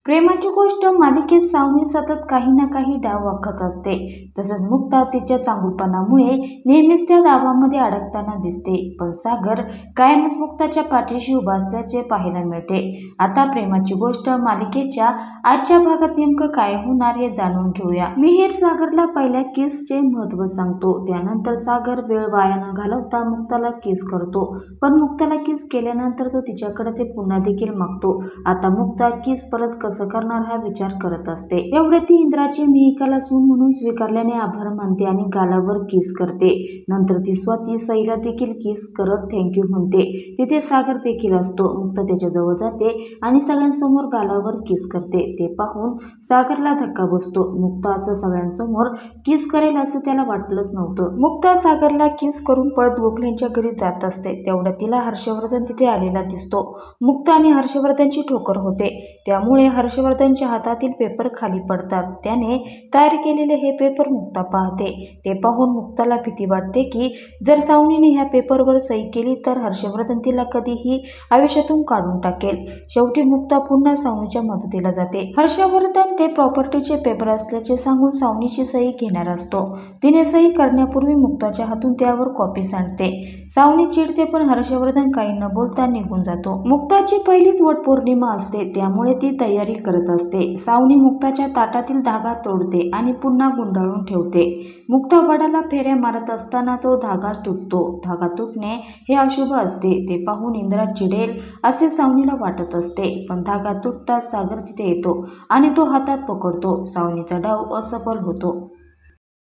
प्रेमाची गोष्ट मालिकेत सावनी सतत काही ना काही डाव आखत असते. तसंच मुक्ता तिच्या चांगुलपणामुळे नेहमीच त्या डावामध्ये अडकताना दिसते. पण सागर कायमच मुक्ताच्या पाठीशी उभा असल्याचे पाहायला मिळते. आता प्रेमाची गोष्ट मालिकेच्या आजच्या भागात नेमकं काय होणार हे जाणून घेऊया. मिहीर सागरला पहिल्या किसचे महत्त्व सांगतो. त्यानंतर सागर वेळ वाया न घालवता मुक्ताला किस करतो. पण मुक्ताला किस केल्यानंतर तो तिच्याकडे ते पुन्हा देखील मागतो. आता मुक्ता किस परत कसं करणार हा विचार करत असते. एवढे ती इंद्राची मिहिकाला सून म्हणून स्वीकारल्याने आभार मानते आणि गालावर किस करते. नंतर ती स्वाती सईला देखील किस करत थँक्यू म्हणते. तिथे सागर देखील असतो. मुक्ता त्याच्या जवळ जाते आणि सगळ्यांसमोर गालावर किस करते. ते पाहून सागरला धक्का बसतो. मुक्ता असं सगळ्यांसमोर किस करेल असं त्याला वाटलंच नव्हतं. मुक्ता सागरला किस करून पळत गोखलेंच्या घरी जात असते. तेवढ्यात तिला हर्षवर्धन तिथे आलेला दिसतो. मुक्ता आणि हर्षवर्धनची ठोकर होते. त्यामुळे हर्षवर्धनच्या हातातील पेपर खाली पडतात. त्याने तयार केलेले हे पेपर मुक्ता पाहते. ते पाहून मुक्ताला भीती वाटते की जर सावनीने ह्या पेपरवर सही केली तर हर्षवर्धन तिला कधीही आयुष्यातून काढून टाकेल. शेवटी मुक्ता पुन्हा सावनीच्या मदतीला जाते. हर्षवर्धन ते प्रॉपर्टीचे पेपर असल्याचे सांगून सावनीची सही घेणार असतो. तिने सही करण्यापूर्वी मुक्ताच्या हातून त्यावर कॉपी सांडते. सावनी चिडते पण हर्षवर्धन काही न बोलता निघून जातो. मुक्ताची पहिलीच वटपौर्णिमा असते. त्यामुळे ती तयारी करत असते. सावनी मुक्ताच्या ताटातील धागा तोडते आणि पुन्हा गुंडाळून ठेवते. मुक्ता वडाला फेऱ्या मारत असताना तो धागा तुटतो. धागा तुटणे हे अशुभ असते. ते पाहून इंद्रा चिडेल असे सावनीला वाटत असते. पण धागा तुटताच सागर तिथे येतो आणि तो हातात पकडतो. सावनीचा डाव असफल होतो.